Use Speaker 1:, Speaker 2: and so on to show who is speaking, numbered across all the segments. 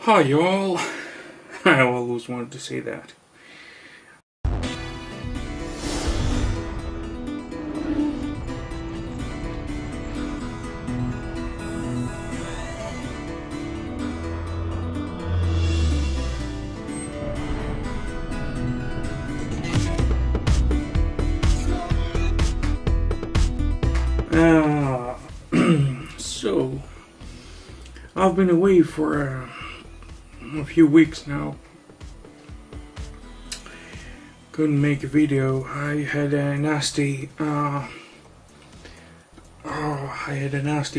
Speaker 1: Hi y'all. I always wanted to say that. So I've been away for a few weeks now. Couldn't make a video. I had a nasty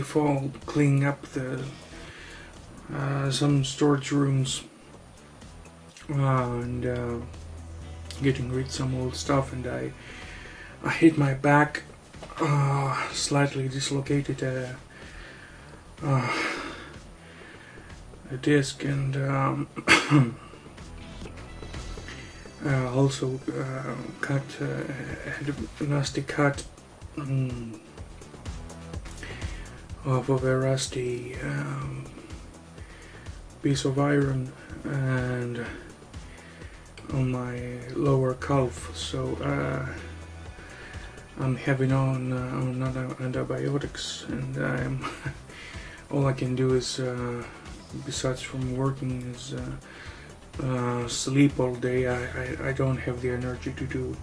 Speaker 1: fall cleaning up the some storage rooms and getting rid of some old stuff, and I hit my back, slightly dislocated a disc, and also had a nasty cut off of a rusty piece of iron and on my lower calf, so I'm having on antibiotics, and all I can do is, besides from working, is sleep all day. I don't have the energy to do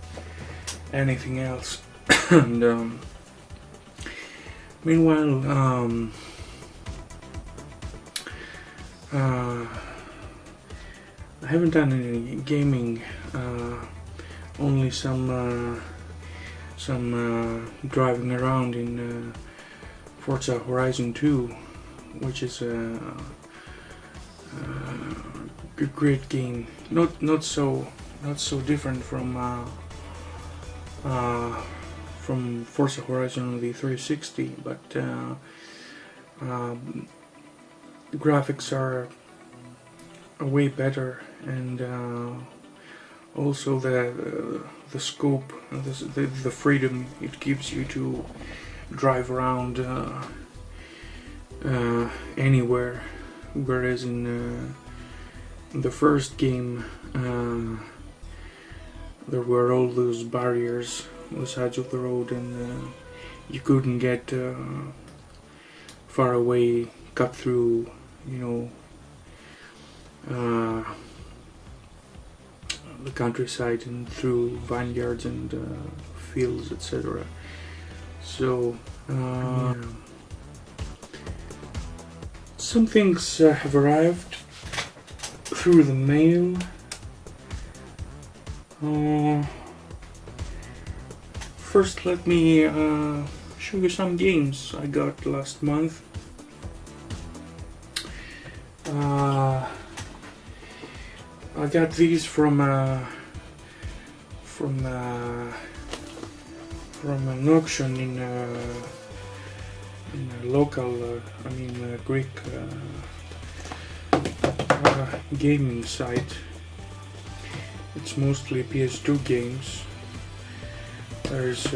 Speaker 1: anything else. And meanwhile, I haven't done any gaming, only some driving around in Forza Horizon 2, which is a great game. Not so different from Forza Horizon on the 360, but the graphics are way better, and also the scope, the freedom it gives you to drive around anywhere, whereas in the first game there were all those barriers on the sides of the road, and you couldn't get far away, cut through, the countryside and through vineyards and fields, etc. So some things have arrived through the mail. First, let me show you some games I got last month. I got these from an auction in a local, Greek gaming site. It's mostly PS2 games. There's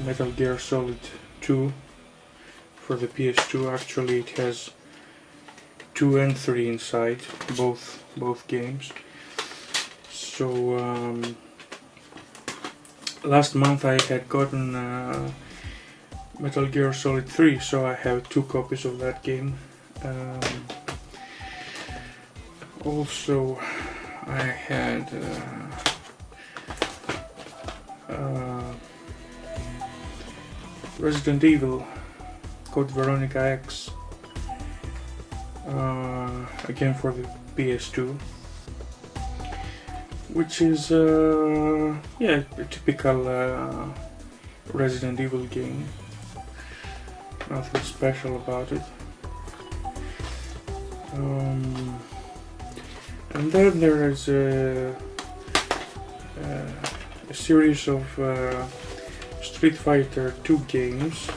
Speaker 1: Metal Gear Solid 2 for the PS2. Actually, it has 2 and 3 inside, both games. So last month I had gotten Metal Gear Solid 3, so I have 2 copies of that game. Also, I had Resident Evil Code Veronica X, again for the PS2, which is a typical Resident Evil game. Nothing special about it. And then there is a series of Street Fighter 2 games.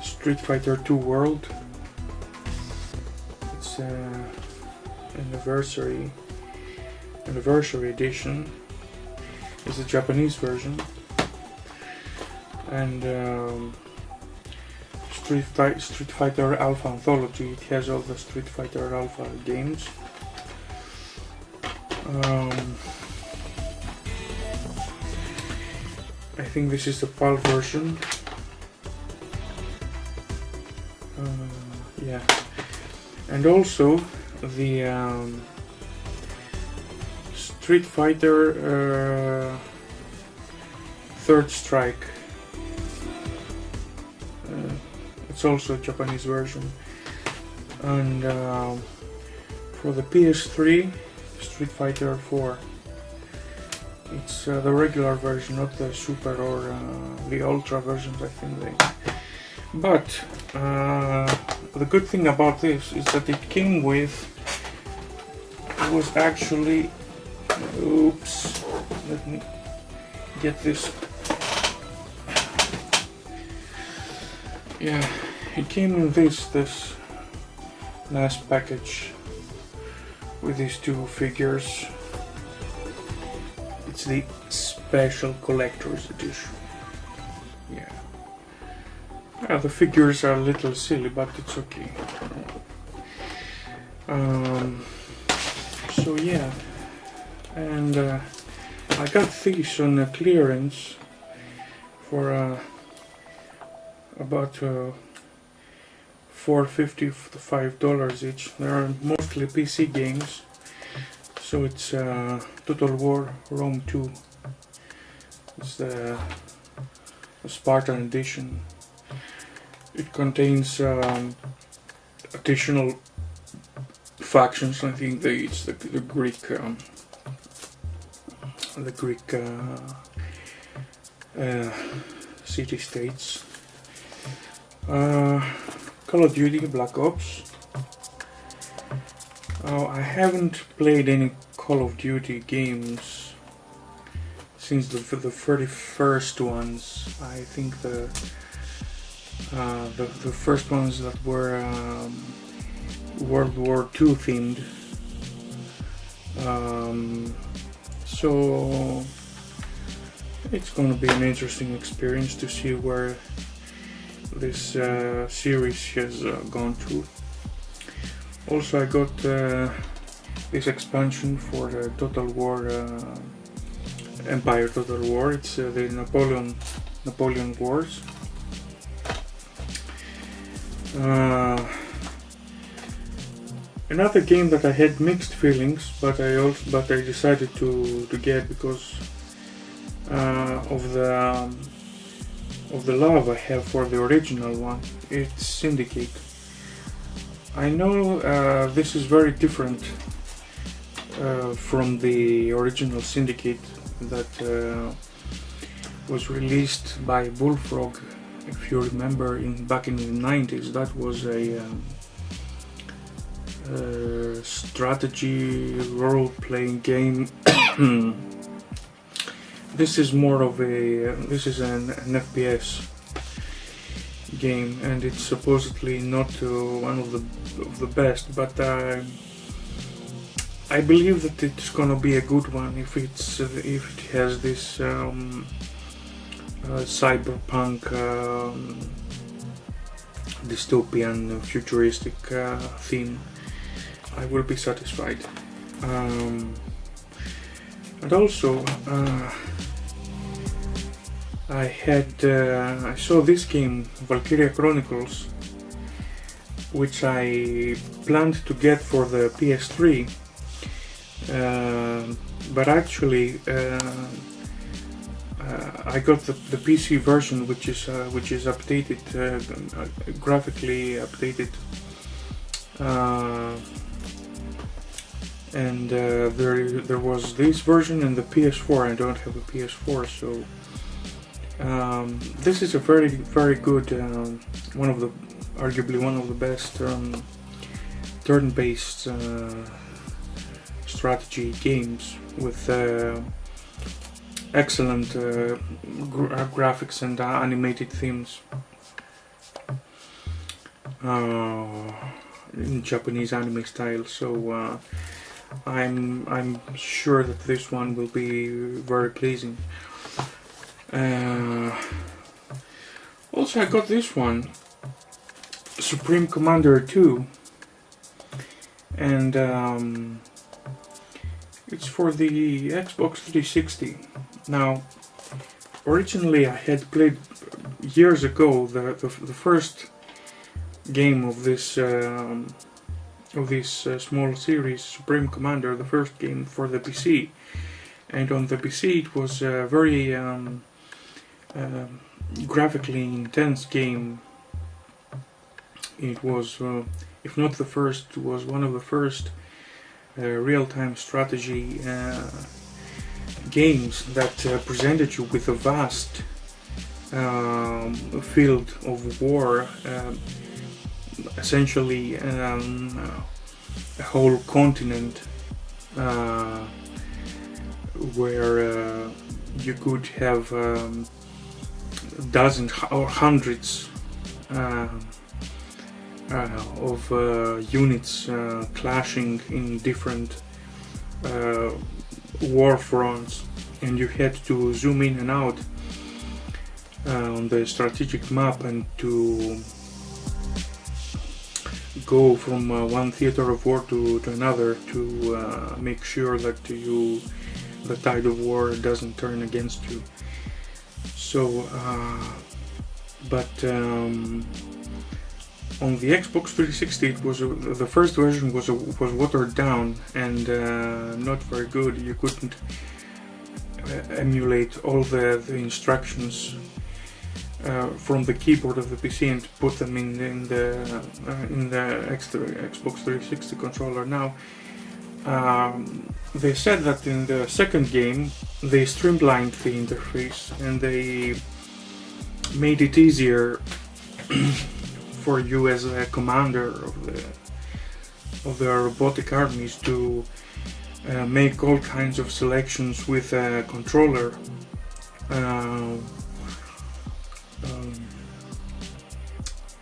Speaker 1: Street Fighter 2 World. It's an anniversary edition. It's a Japanese version, and Street Fighter Alpha Anthology. It has all the Street Fighter Alpha games. I think this is the PAL version. Yeah, and also the Street Fighter Third Strike. It's also a Japanese version. And for the PS3, Street Fighter 4. It's the regular version, not the Super or the Ultra versions, I think. But the good thing about this is that it came with, it was actually, oops, let me get this. Yeah, it came in this last package with these two figures. It's the special collector's edition. Yeah. The figures are a little silly, but it's okay. So yeah, and I got these on a clearance for about $4.50 to $5 each. They are mostly PC games. So it's Total War Rome 2. It's the Spartan edition. It contains additional factions. I think it's the Greek city-states. Call of Duty Black Ops. I haven't played any Call of Duty games since the very first ones. I think the first ones that were World War II themed. So it's going to be an interesting experience to see where this series has gone to. Also, I got this expansion for the Total War Empire Total War. It's the Napoleon Wars. Another game that I had mixed feelings, but I decided to get because of the love I have for the original one. It's Syndicate. I know this is very different from the original Syndicate that was released by Bullfrog. If you remember, back in the 90s, that was a strategy role-playing game. This is more of an FPS game, and it's supposedly not one of the best, but I believe that it's gonna be a good one if it has this cyberpunk dystopian futuristic theme. I will be satisfied. And also I saw this game, Valkyria Chronicles, which I planned to get for the PS3, but actually I got the PC version, which is updated, graphically updated, and there was this version and the PS4. I don't have a PS4, so this is a very, very good, arguably one of the best turn-based strategy games with excellent graphics and animated themes in Japanese anime style. So I'm sure that this one will be very pleasing. Also, I got this one. Supreme Commander 2, and it's for the Xbox 360. Now, originally I had played years ago the first game of this small series, Supreme Commander, the first game for the PC, and on the PC it was a very graphically intense game. It was, if not the first, it was one of the first real-time strategy games that presented you with a vast field of war, essentially a whole continent where you could have dozens or hundreds of units clashing in different war fronts, and you had to zoom in and out on the strategic map and to go from one theater of war to another to make sure that the tide of war doesn't turn against you. So, on the Xbox 360, it was the first version was watered down and not very good. You couldn't emulate all the instructions from the keyboard of the PC and put them in the Xbox 360 controller. Now, they said that in the second game they streamlined the interface and they made it easier for you as a commander of the robotic armies to make all kinds of selections with a controller.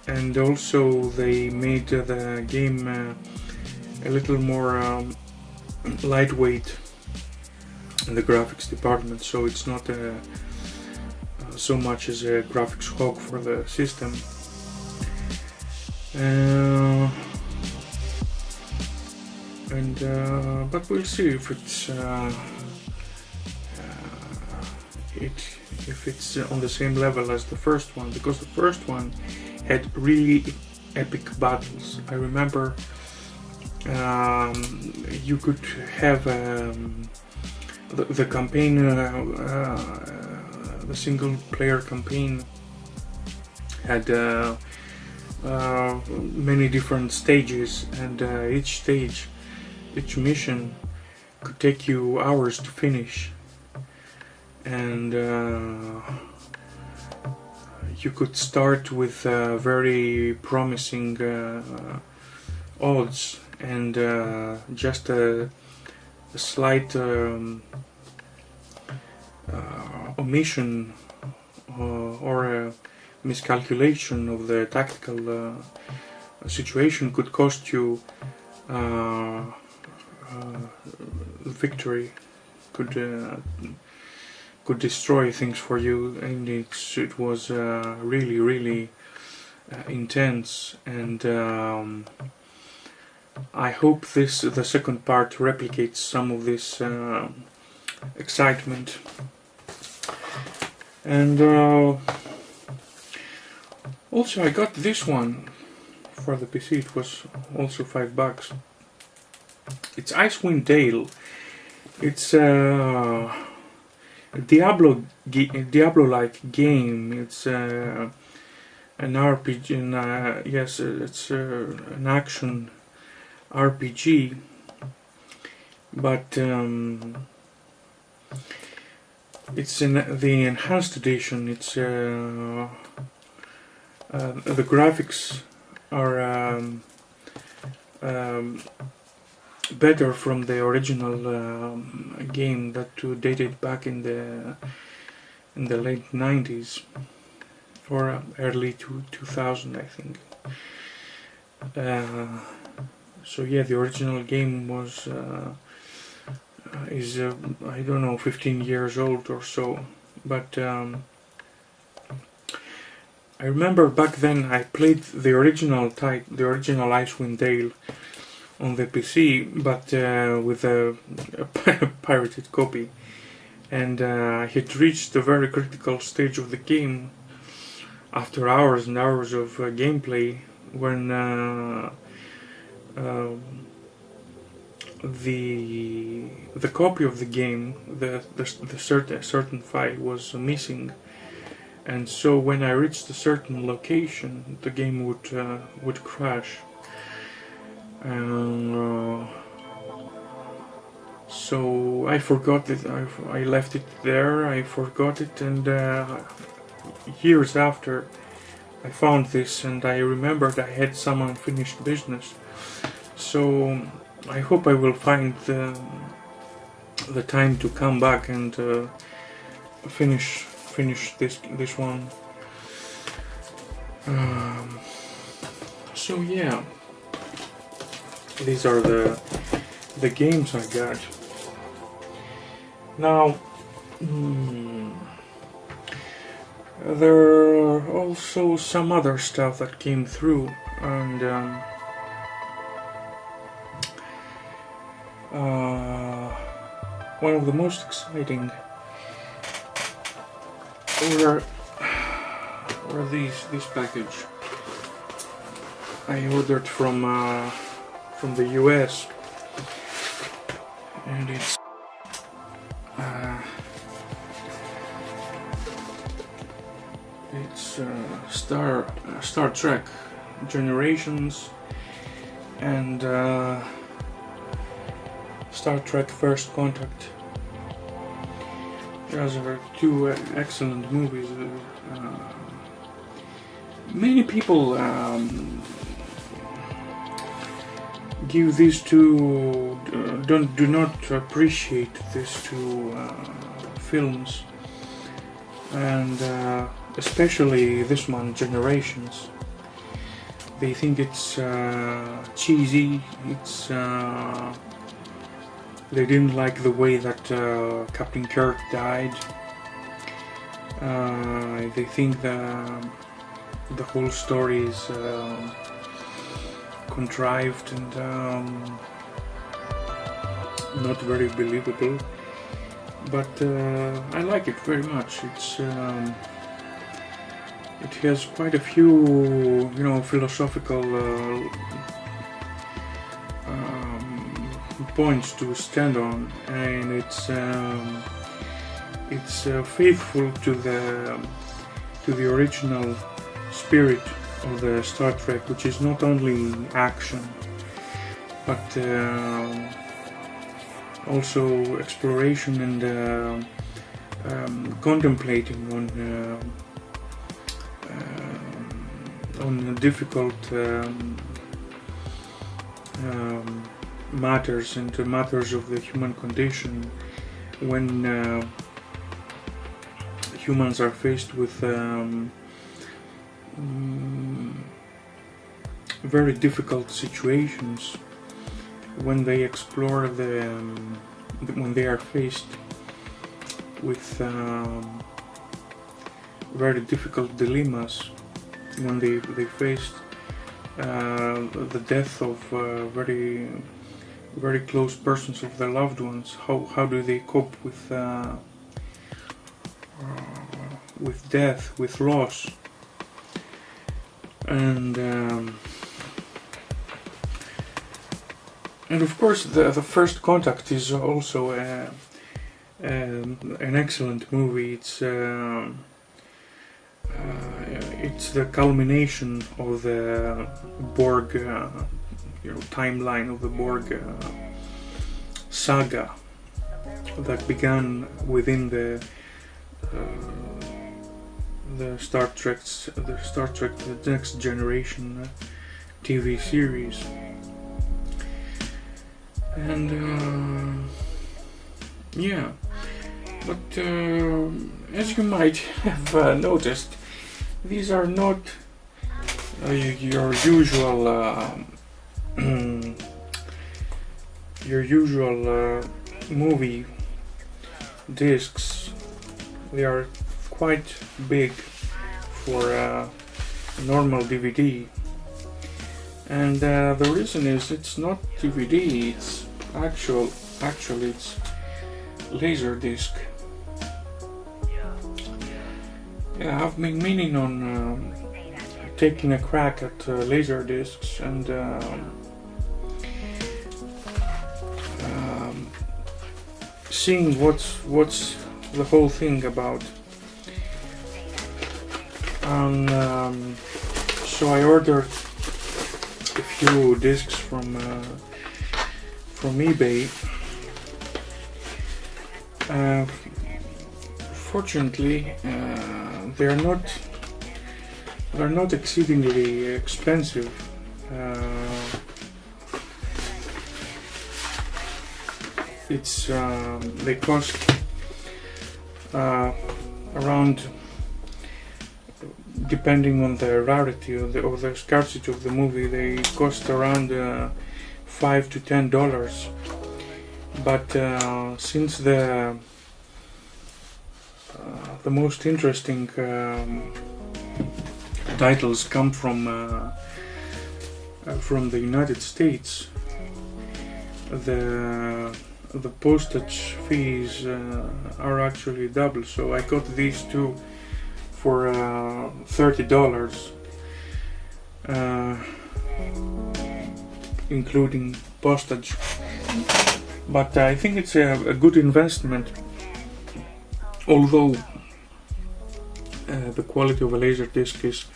Speaker 1: And also they made the game a little more lightweight in the graphics department, so it's not so much as a graphics hog for the system. But we'll see if it's on the same level as the first one, because the first one had really epic battles. I remember you could have the campaign, the single player campaign had many different stages, and each mission could take you hours to finish, and you could start with very promising odds, and just a slight omission or a miscalculation of the tactical situation could cost you victory, could destroy things for you, and it was really intense, and I hope the second part replicates some of this excitement. And also I got this one for the PC. It was also $5. It's Icewind Dale. It's a Diablo-like game. It's an RPG, and yes, it's an action RPG, but it's in the enhanced edition. It's the graphics are better from the original game that dated back in the late 90s or early 2000, I think. So yeah, the original game was is I don't know, 15 years old or so, but I remember back then I played the original Icewind Dale on the PC, but with a pirated copy. And I had reached a very critical stage of the game after hours and hours of gameplay when the copy of the game, the certain file was missing, and so when I reached a certain location, the game would crash. So I forgot it. I left it there. I forgot it, and years after, I found this, and I remembered I had some unfinished business. So I hope I will find the time to come back and finish this one. So yeah, these are the games I got. Now, there are also some other stuff that came through, and one of the most exciting were this package I ordered from the US, and it's Star Trek Generations and Star Trek First Contact. Those are two excellent movies. Many people give these two do not appreciate these two films, and especially this one, Generations. They think it's cheesy. It's they didn't like the way that Captain Kirk died. They think the whole story is contrived and not very believable. But I like it very much. It has quite a few, philosophical points to stand on, and it's faithful to the original spirit of the Star Trek, which is not only action, but also exploration and contemplating on difficult matters and matters of the human condition when humans are faced with very difficult situations, when they explore when they are faced with very difficult dilemmas, when they faced the death of very close persons of their loved ones. How do they cope with death, with loss? And of course the First Contact is also an excellent movie. It's the culmination of the Borg timeline of the Borg saga that began within the Star Trek The Next Generation TV series. And yeah, but as you might have noticed, these are not your usual movie discs. They are quite big for normal DVD. And the reason is it's not DVD, it's actually it's Laserdisc. Yeah, I've been meaning on taking a crack at Laserdiscs and seeing what's the whole thing about. And so I ordered a few discs from eBay. Fortunately, they're not exceedingly expensive. They cost around, depending on the rarity or the scarcity of the movie, they cost around $5 to $10. But since the most interesting titles come from the United States, the postage fees are actually double. So I got these two for $30, including postage. But I think it's a good investment, although the quality of a Laserdisc is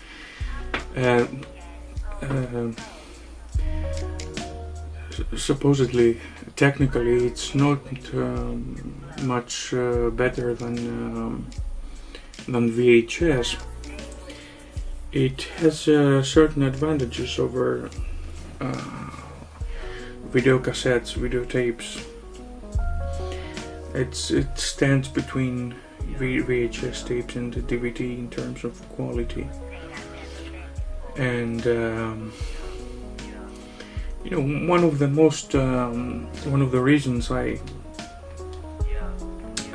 Speaker 1: supposedly, technically, it's not much better than VHS. It has certain advantages over video cassettes, videotapes. It stands between VHS tapes and the DVD in terms of quality. And one of the reasons I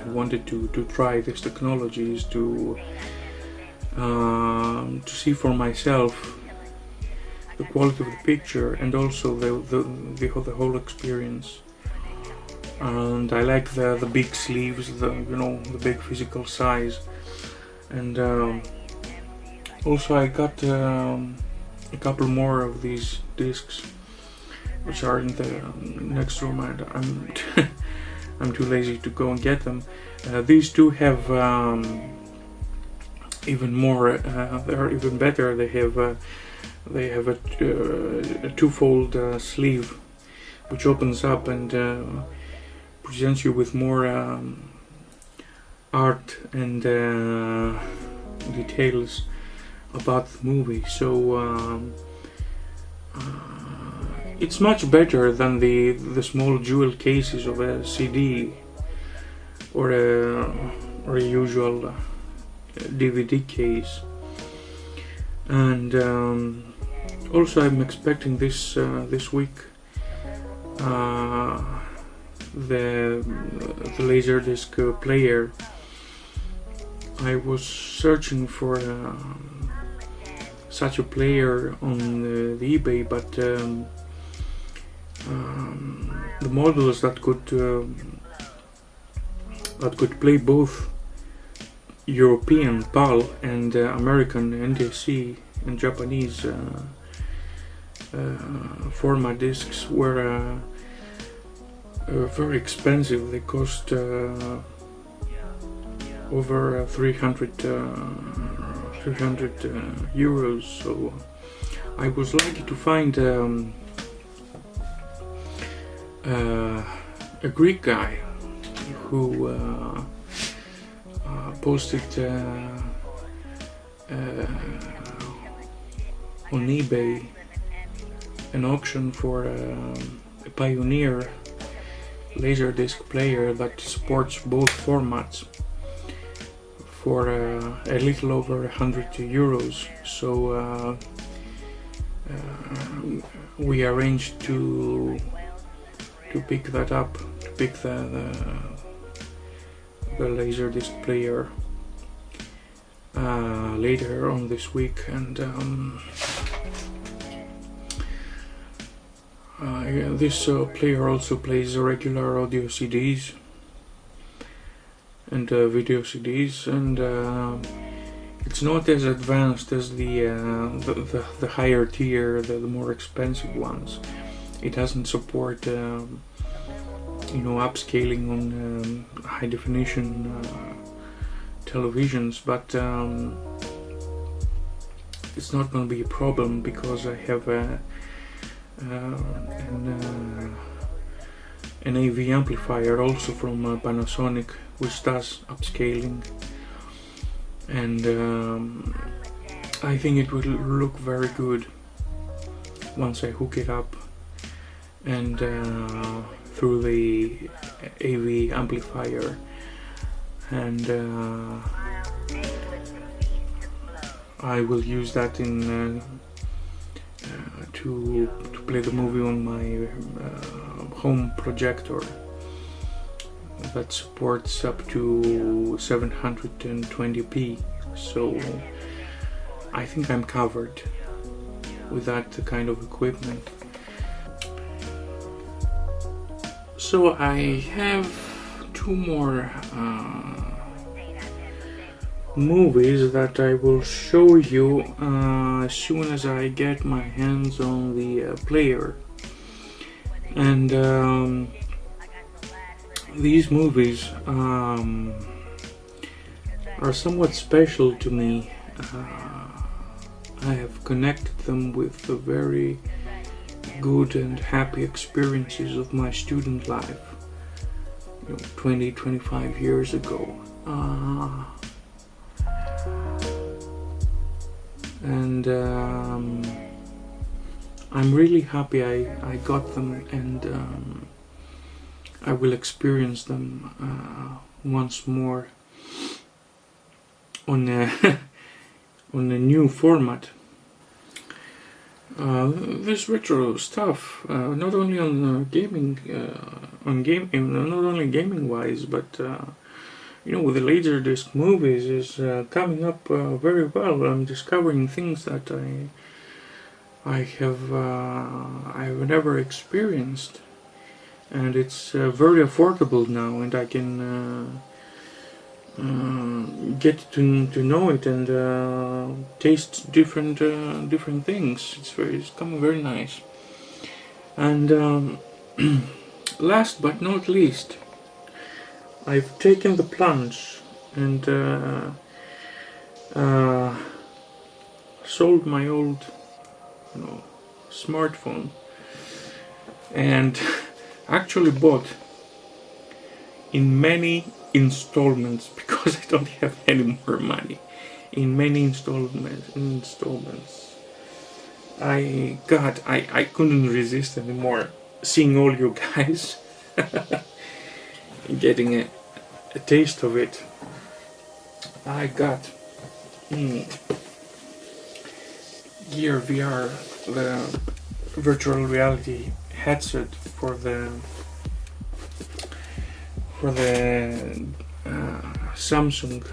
Speaker 1: wanted to try this technology is to see for myself the quality of the picture and also the whole experience. And I like the big sleeves, the big physical size. And also I got a couple more of these discs, which are in the next room. I'm I'm too lazy to go and get them. These two have even more. They're even better. They have a twofold sleeve, which opens up and presents you with more art and details about the movie. So it's much better than the small jewel cases of a CD or a usual DVD case. And also I'm expecting this week the Laserdisc player. I was searching for such a player on the eBay, but the models that could play both European PAL and American NTSC and Japanese format discs were very expensive. They cost over 300 euros. So I was lucky to find a Greek guy who posted on eBay an auction for a Pioneer Laserdisc player that supports both formats for a little over 100 euros. So we arranged to pick that up, to pick the Laserdisc player. later on this week, and this player also plays regular audio CDs and video CDs, and it's not as advanced as the higher tier, the more expensive ones. It doesn't support upscaling on high definition televisions, but it's not going to be a problem because I have an AV amplifier also from Panasonic, which does upscaling, and I think it will look very good once I hook it up and through the AV amplifier, and I will use that in to play the movie on my home projector that supports up to 720p, so I think I'm covered with that kind of equipment. So I have two more movies that I will show you as soon as I get my hands on the player, and these movies are somewhat special to me. I have connected them with the very good and happy experiences of my student life 20-25 years ago, and I'm really happy I got them, and I will experience them once more on a on a new format. This retro stuff, not only on gaming, not only gaming wise, but with the Laserdisc movies is coming up very well. I'm discovering things that I've never experienced, and it's very affordable now, and I can get to know it and taste different things. It's coming very nice. And last but not least, I've taken the plunge and sold my old smartphone, and actually bought in many installments, because I don't have any more money, in many installments. I couldn't resist anymore seeing all you guys getting a taste of it. I got Gear VR, the virtual reality headset for the Samsung,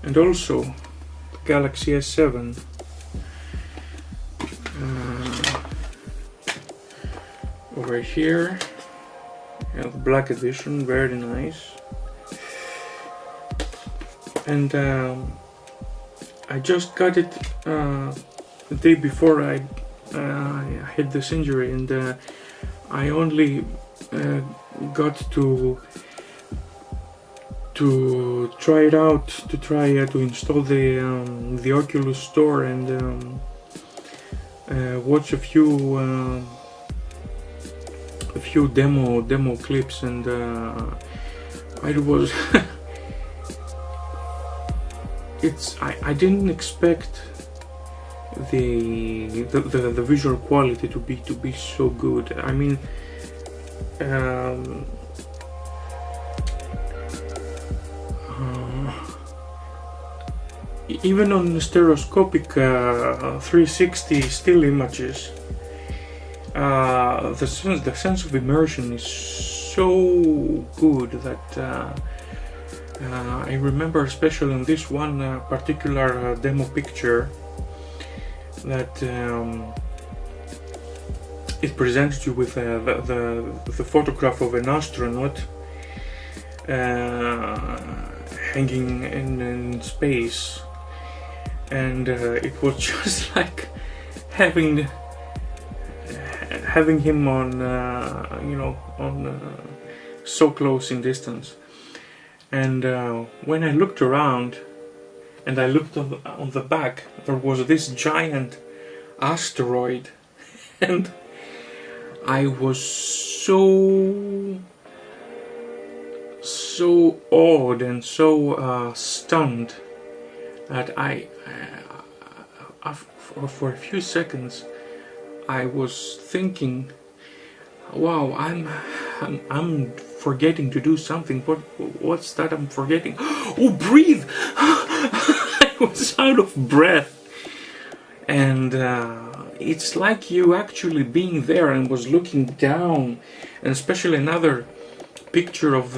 Speaker 1: and also Galaxy S7. Over here, the black edition, very nice. And I just got it the day before I had this injury, and I only got to try it out, to install the Oculus Store and watch a few demo clips, and it was I didn't expect the visual quality to be so good. I mean, even on stereoscopic 360 still images, the sense of immersion is so good that I remember especially in this one particular demo picture that it presented you with the photograph of an astronaut hanging in space, and it was just like having him on so close in distance. And when I looked around and I looked on the back, there was this giant asteroid, and I was so awed and so stunned that for a few seconds I was thinking, wow, I'm forgetting to do something. What's that I'm forgetting? Oh, breathe! I was out of breath. And it's like you actually being there and was looking down. And especially another picture of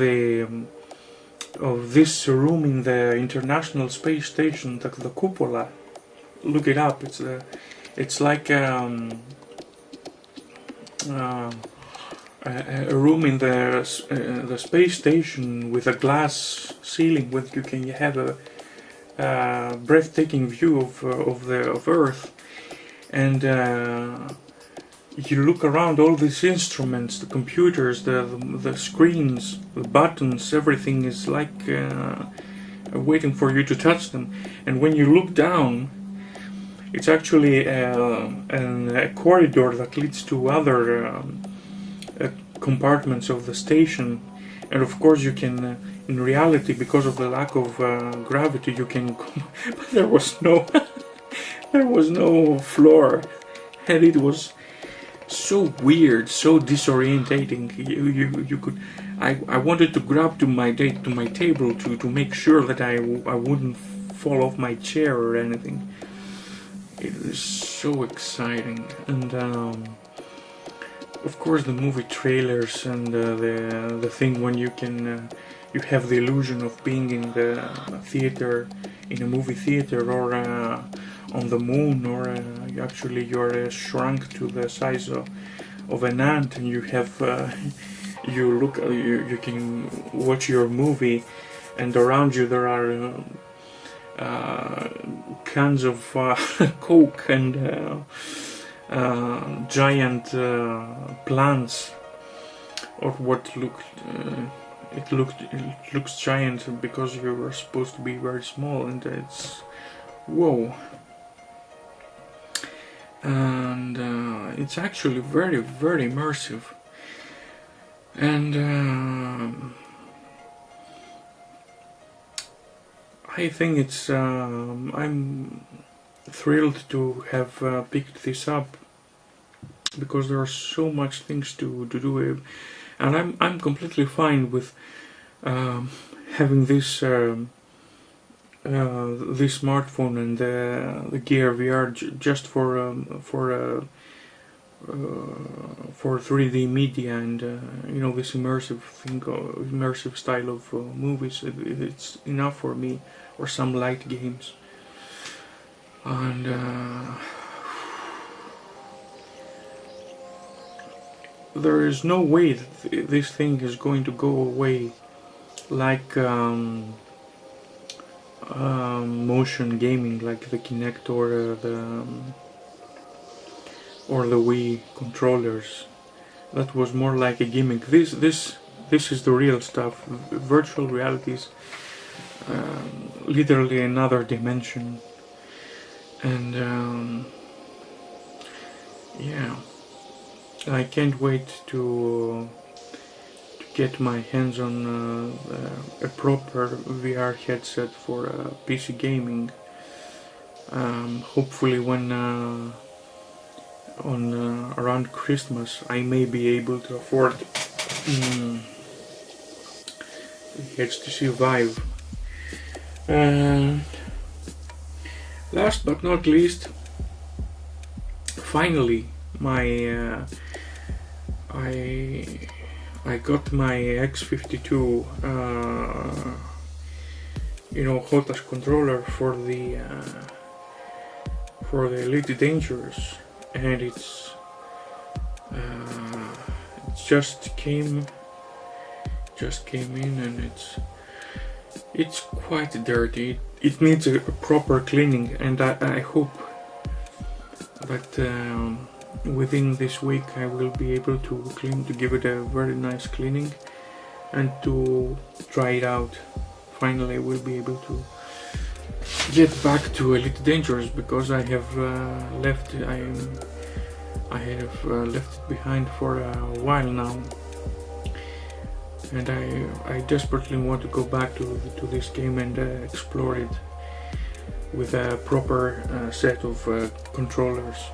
Speaker 1: this room in the International Space Station, the cupola. Look it up. It's like a room in the space station with a glass ceiling, where you can have a breathtaking view of Earth, and you look around all these instruments, the computers, the screens, the buttons, everything is like waiting for you to touch them. And when you look down, it's actually a corridor that leads to other compartments of the station, and of course you can, in reality, because of the lack of gravity, you can but there was no there was no floor, and it was so weird, so disorientating. You could, I wanted to grab to my table to make sure that I wouldn't fall off my chair or anything. It was so exciting. And of course the movie trailers and the thing when you can you have the illusion of being in the theater, in a movie theater, or on the moon, or you're shrunk to the size of an ant, and you have you can watch your movie, and around you there are cans of Coke and giant plants, or what looked it looks giant because you were supposed to be very small, and it's whoa. And it's actually very, very immersive. And I think it's I'm thrilled to have picked this up, because there are so much things to do, and I'm completely fine with having this this smartphone and the Gear VR just for 3D media, and this immersive thing, immersive style of movies. It's enough for me, or some light games. And there is no way that this thing is going to go away like motion gaming, like the Kinect or the Wii controllers. That was more like a gimmick. This is the real stuff. Virtual reality is literally another dimension. And yeah, I can't wait to get my hands on a proper VR headset for PC gaming. Hopefully when around Christmas I may be able to afford the HTC Vive. Last but not least, finally, I got my X52 hottest controller for the Elite Dangerous, and it just came in, and it's quite dirty. It needs a proper cleaning, and I hope that within this week I will be able to give it a very nice cleaning and to try it out. Finally, I will be able to get back to Elite Dangerous, because I have left it behind for a while now, and I desperately want to go back to this game and explore it with a proper set of controllers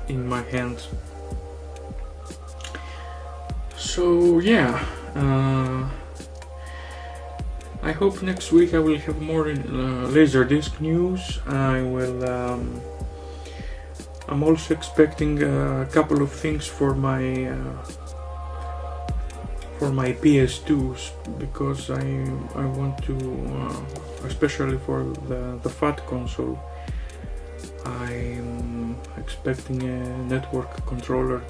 Speaker 1: in my hands. So yeah, I hope next week I will have more Laserdisc news. I'm also expecting a couple of things for my PS2s, because I want to, especially for the fat console, I'm expecting a network controller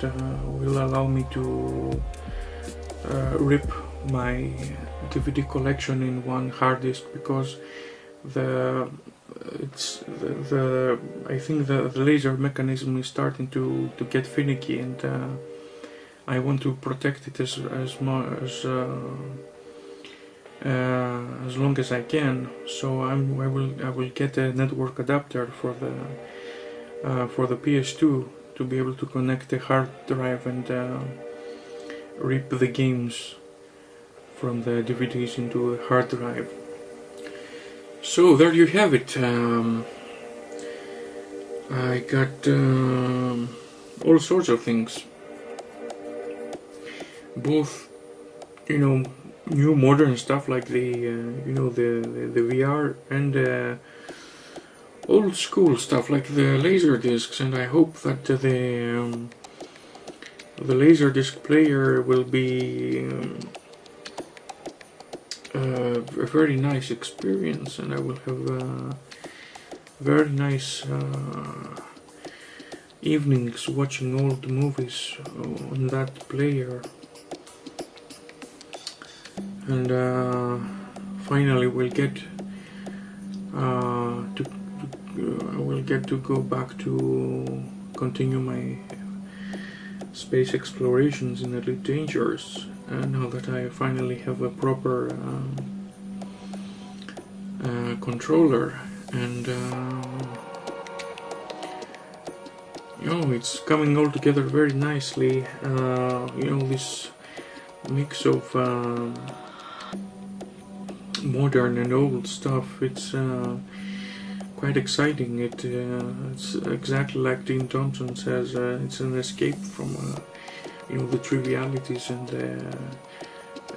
Speaker 1: that will allow me to rip my DVD collection in one hard disk, because I think the laser mechanism is starting to get finicky, and I want to protect it as long as I can. So I will get a network adapter for the PS2 to be able to connect the hard drive and rip the games from the DVDs into the hard drive. So there you have it. I got all sorts of things, both new modern stuff like the VR, and old school stuff like the laser discs, and I hope that the Laserdisc player will be a very nice experience, and I will have very nice evenings watching old movies on that player. And finally we'll get to go back to continue my space explorations in Elite Dangerous, now that I finally have a proper controller, and it's coming all together very nicely. This mix of modern and old stuff, it's quite exciting. It's exactly like Dean Thompson says, it's an escape from the trivialities and the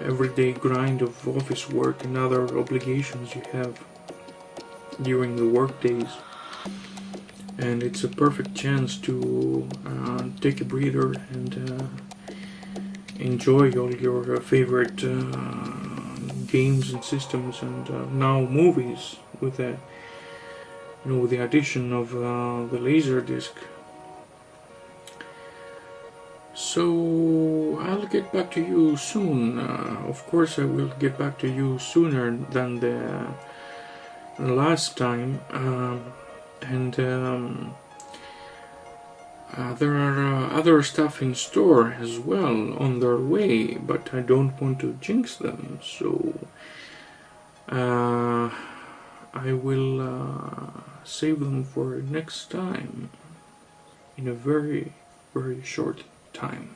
Speaker 1: everyday grind of office work and other obligations you have during the work days, and it's a perfect chance to take a breather and enjoy all your favorite games and systems, and now movies with the addition of the Laserdisc. So I'll get back to you soon. Of course, I will get back to you sooner than the last time, and there are other stuff in store as well on their way, but I don't want to jinx them, so I will save them for next time, in a very, very short time.